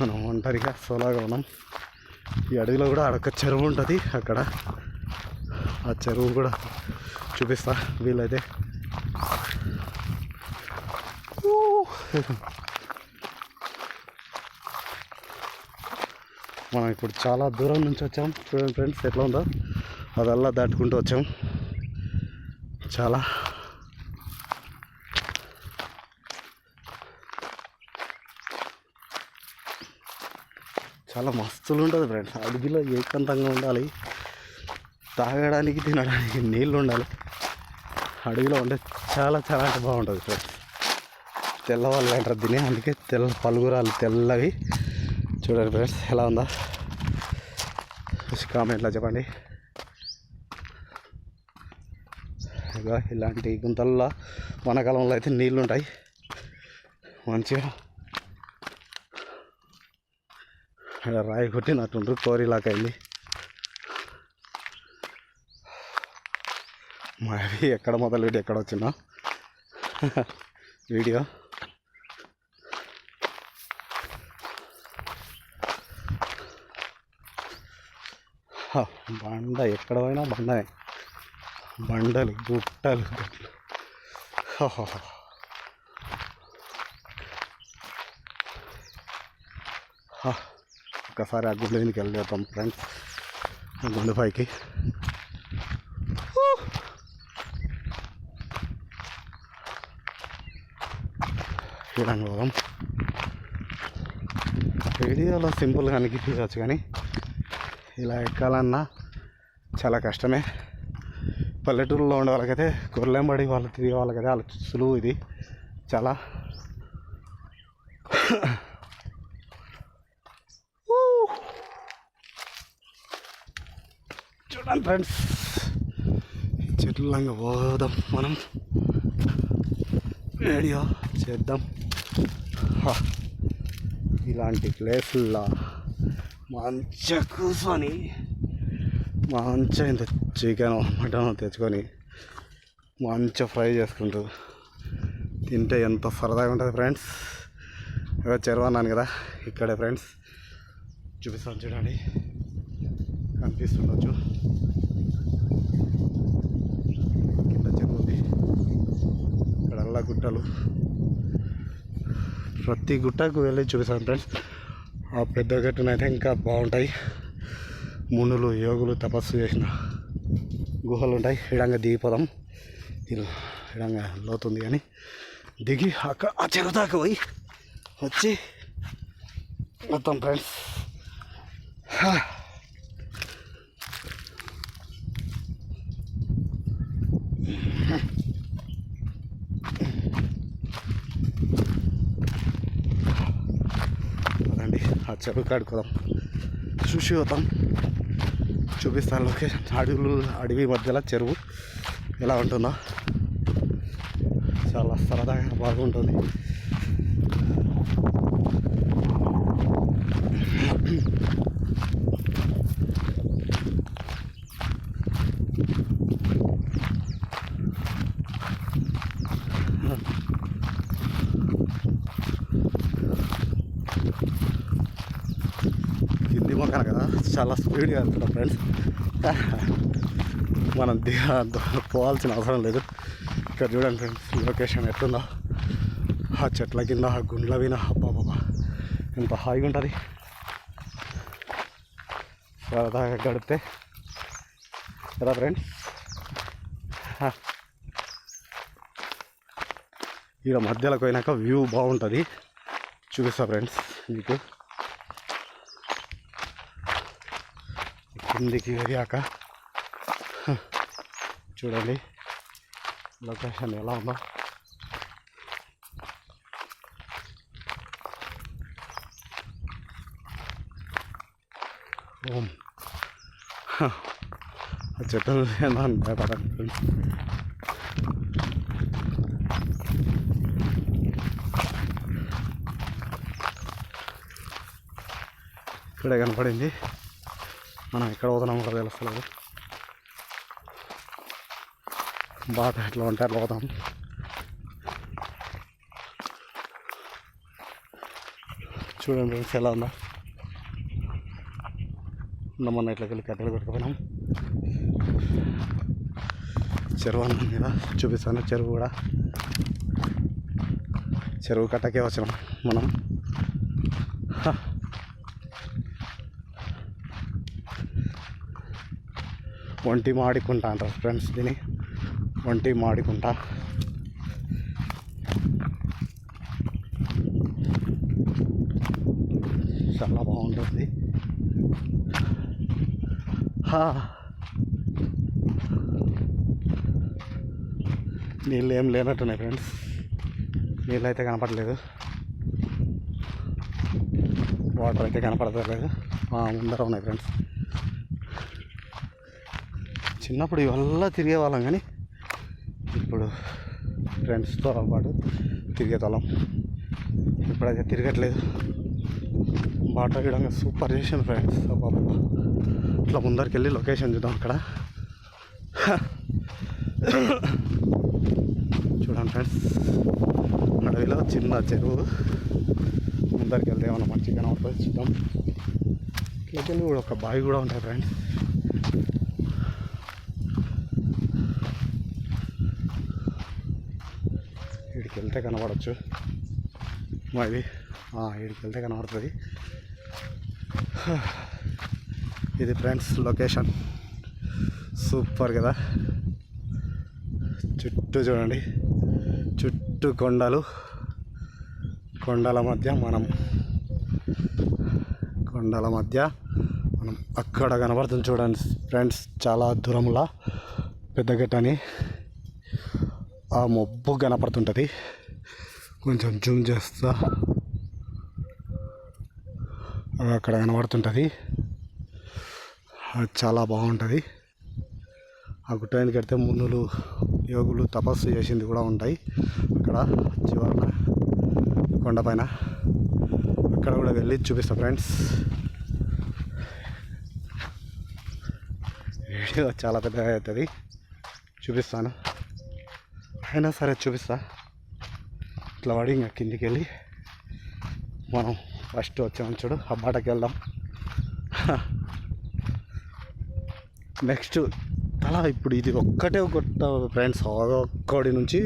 మనం ఒంటరిగా సోలాగా ఉన్నాం. ఈ అడవిలో కూడా అడొక చెరువు ఉంటుంది. అక్కడ ఆ చెరువు కూడా చూపిస్తా వీలైతే. మనం ఇప్పుడు చాలా దూరం నుంచి వచ్చాం. చూడండి ఫ్రెండ్స్ ఎట్లా ఉందో, అదల్లా దాటుకుంటూ వచ్చాం. చాలా చాలా మస్తులు ఉంటుంది ఫ్రెండ్స్. అడవిలో ఏకాంతంగా ఉండాలి, తాగడానికి తినడానికి నీళ్ళు ఉండాలి. అడవిలో ఉంటే చాలా చాలా అంటే బాగుంటుంది ఫ్రెండ్స్. తెల్లవాళ్ళు అంటారు దీన్ని, అందుకే పలుగురాలు తెల్లవి. చూడండి ఫ్రెండ్స్ ఎలా ఉందా, కామెంట్లో చెప్పండి. ఇక ఇలాంటి గుంతల్లో వానాకాలంలో అయితే నీళ్ళు ఉంటాయి మంచిగా. రాయి కొట్టినట్టుండ్రు, కోరిలాగా అయింది. మరి ఎక్కడ మొదలు పెట్టి ఎక్కడ వచ్చినా వీడియో. బండ ఎక్కడ పోయినా బండనే, బండలు గుట్టలు. ఒకసారి ఆ గుండె మీదకి వెళ్ళేద్దాం ఫ్రెండ్స్, గుండె పైకి. చూడండి పోదాం. వీడియోలో సింపుల్గా అనిపించవచ్చు కానీ ఇలా ఎక్కాలన్నా చాలా కష్టమే. పల్లెటూరులో ఉండే వాళ్ళకైతే గొర్రెంబడి వాళ్ళు తిరిగే వాళ్ళకైతే వాళ్ళ సులువు ఇది చాలా. చూడండి ఫ్రెండ్స్, చెట్లంగా పోదాం, మనం వీడియో చేద్దాం. ఇలాంటి ప్లేసుల్లో మంచిగా కూర్చొని మంచిగా ఇంత చికెన్ మటన్ తెచ్చుకొని మంచిగా ఫ్రై చేసుకుంటూ తింటే ఎంత సరదాగా ఉంటుంది ఫ్రెండ్స్. చెరువు అన్నాను కదా, ఇక్కడే ఫ్రెండ్స్ చూపిస్తాను. చూడండి కనిపిస్తుండొచ్చు, కింద చెరువు ఉంది, ఇక్కడల్లా గుట్టలు. ప్రతి గుట్టకు వెళ్ళి చూపిస్తాను ఫ్రెండ్స్. ఆ పెద్ద గట్టునైతే ఇంకా బాగుంటాయి. మునులు యోగులు తపస్సు చేసిన గుహలు ఉంటాయి. ఇడంగా దిగిపోదాం. ఇడంగా లోతుంది కానీ దిగి అక్కడ ఆ చెరువు దాకా పోయి వచ్చి మొత్తం ఫ్రెండ్స్. అదండి ఆ చెరువు కాడుకోదాం, చూసి వద్దాం, చూపిస్తాను లొకేషన్. అడవి మధ్యలో చెరువు ఎలా ఉంటుందో చాలా సరదాగా బాగుంటుంది. కింది మొక్కన కదా చాలా స్పీడ్గా వెళ్తున్నాం ఫ్రెండ్స్. మనం పోవాల్సిన అవసరం లేదు. ఇక్కడ చూడండి ఫ్రెండ్స్ లొకేషన్ ఎట్లుందో, ఆ చెట్ల కింద ఆ గుండ్ల విన బాబా ఎంత హాయిగా ఉంటుంది. సరదాగా గడిపితే కదా ఫ్రెండ్స్. ఇక్కడ మధ్యలోకి పోయినాక వ్యూ బాగుంటుంది, చూపిస్తా ఫ్రెండ్స్ మీకు. కిందికి వెళ్ళాక చూడండి లొకేషన్ ఎలా ఉందో. ఆ చెట్టు భయపడండి. ఇక్కడే కనపడింది, మనం ఎక్కడ పోతున్నాం కూడా తెలుస్తలేదు. బాట ఎట్లా ఉంటే అట్లా పోతాం. చూడండి ఫ్రెండ్స్ ఎలా ఉందా. మొన్న ఇట్లకి వెళ్ళి కట్టెలు కొట్టుకుపోయినాం. చెరువు అన్నం మీద చూపిస్తాను. చెరువు కూడా చెరువు కట్టకే వచ్చినాం మనం. ఒంటి మాడికుంటా అంటారు ఫ్రెండ్స్ దీన్ని. ఒంటి మాడికుంటా. చాలా బాగుంటుంది. నీళ్ళు ఏం లేనట్టున్నాయి ఫ్రెండ్స్. నీళ్ళు అయితే కనపడలేదు, వాటర్ అయితే కనపడలేదు. ముందర ఉన్నాయి ఫ్రెండ్స్. చిన్నప్పుడు ఇవల్ల తిరిగే వాళ్ళం, కానీ ఇప్పుడు ఫ్రెండ్స్తో పాటు తిరిగేతోళ్ళం. ఇప్పుడైతే తిరగట్లేదు. వాటర్ విధంగా సూపర్ చేసాను ఫ్రెండ్స్. ఇట్లా ముందరికి వెళ్ళి లొకేషన్ చూద్దాం. అక్కడ చూడండి ఫ్రెండ్స్, అడవిలో చిన్న చెరువు. ముందరికి వెళ్తే ఏమన్నా మంచిగా కనబడుతుంది, చూద్దాం. ఇట్లకెళ్ళి కూడా ఒక బావి కూడా ఉంటాయి ఫ్రెండ్స్. వీడికి వెళ్తే కనబడచ్చు మావి. వీడికి వెళ్తే కనబడుతుంది. ఇది ఫ్రెండ్స్ లొకేషన్. సూపర్ కదా. చుట్టూ చూడండి, చుట్టూ కొండలు. కొండల మధ్య మనం అక్కడ కనబడుతుంది చూడండి ఫ్రెండ్స్. చాలా దూరంలో పెద్ద గట్టని ఆ మబ్బు కనపడుతుంటుంది. కొంచెం జూమ్ చేస్తా, అక్కడ కనబడుతుంటుంది. అది చాలా బాగుంటుంది. ఆ గుట్ట మీదకి వెళ్తే మునులు, యోగులు తపస్సు చేసింది కూడా ఉంటాయి అక్కడ చివరన కొండపైన. అక్కడ కూడా వెళ్ళి చూపిస్తా ఫ్రెండ్స్. వీడియో చాలా పెద్దగా అవుతుంది, చూపిస్తాను. అయినా సరే చూపిస్తా. ఇట్లా పడి ఇంకా కిందికి వెళ్ళి మనం ఫస్ట్ వచ్చాము చూడు, ఆ బాటకి వెళ్దాం. నెక్స్ట్ ఇప్పుడు ఇది ఒక్కటే కొట్ట ఫ్రెండ్స్. ఒక్కడి నుంచి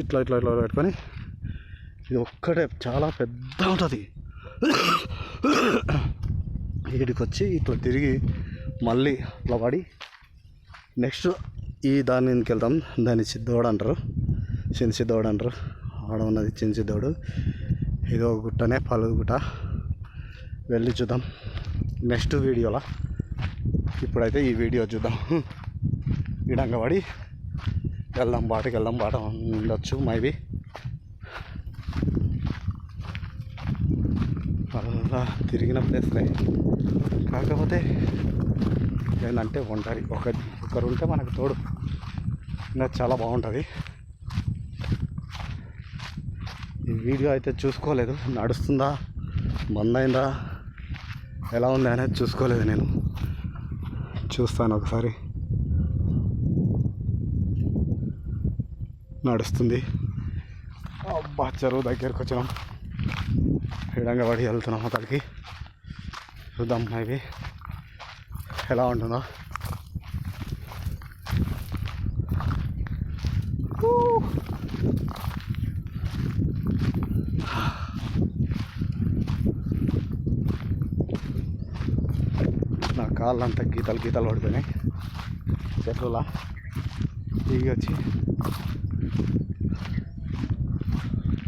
ఇట్లా ఇట్లా ఇట్లా పెట్టుకొని ఇది ఒక్కటే చాలా పెద్ద ఉంటుంది. ఇక్కడికి వచ్చి ఇట్లా తిరిగి మళ్ళీ ఇట్లా పడి నెక్స్ట్ దాని మీదకి వెళ్తాం. దాన్ని సిద్ధోడు అంటారు, చిన్న సిద్ధోడు అంటారు. ఆడ ఉన్నది చిన్న సిద్ధోడు. ఇదో గుట్టనే పలుగు గుట్ట. వెళ్ళి చూద్దాం నెక్స్ట్ వీడియోలో. ఇప్పుడైతే ఈ వీడియో చూద్దాం. ఇడంగా పడి వెళ్దాం, బాటకి వెళ్దాం. బాట ఉండొచ్చు మైబీ. అలా తిరిగిన ప్లేస్లే, కాకపోతే ఏంటంటే ఒంటరి ఒకరు ఉంటే మనకు తోడు ఇంకా చాలా బాగుంటుంది. ఈ వీడియో అయితే చూసుకోలేదు, నడుస్తుందా బంద్ అయిందా ఎలా ఉంది అనేది చూసుకోలేదు నేను. చూస్తాను ఒకసారి. నడుస్తుంది. అబ్బా చెరువు దగ్గరికి వచ్చినాం. విధంగా పడి వెళ్తున్నాం అతడికి. చూద్దాం ఇవి ఎలా ఉంటుందో. నా కాళ్ళంతా గీతలు పడిపోయినాయి చెట్లులా. దిగి వచ్చి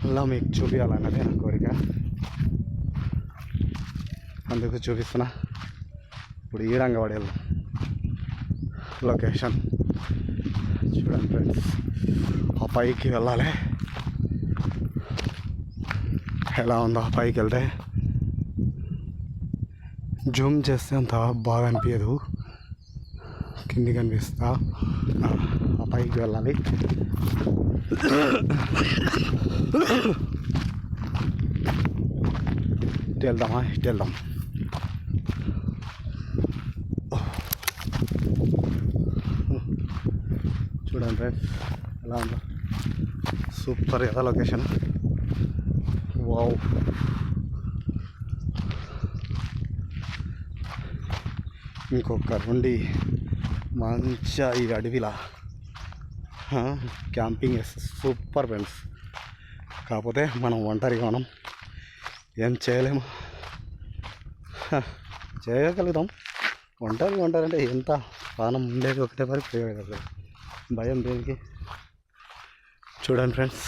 అలా మీకు చూపించాలన్నదే నా కోరిక, అందుకు చూపిస్తున్నా. ఇప్పుడు ఈడంగా పడి వెళ్దాం. లొకేషన్ చూడండి ఫ్రెండ్స్. ఆ పైకి వెళ్ళాలి. ఎలా ఉందో ఆ పైకి వెళ్తే. జూమ్ చేస్తే అంత బాగా అనిపించదు, కింది కనిపిస్తా. ఆ పైకి వెళ్ళాలి. ఇటు వెళ్దామా? ఇటు వెళ్దాం. చూడండి ఫ్రెండ్స్ ఎలా ఉందో. సూపర్ కదా లొకేషన్. వావ్, ఇంకొక నుండి మంచిగా ఈ అడవిలా క్యాంపింగ్ వేస్తే సూపర్ ఫ్రెండ్స్. కాకపోతే మనం ఒంటరిగా ఉన్నాం, ఏం చేయలేము. చేయగలుగుతాం. ఒంటరి అంటే ఎంత ప్రాణం ఉండేది ఒకటే మరి చేయగలుగుతాం. భయం దేనికి? చూడండి ఫ్రెండ్స్.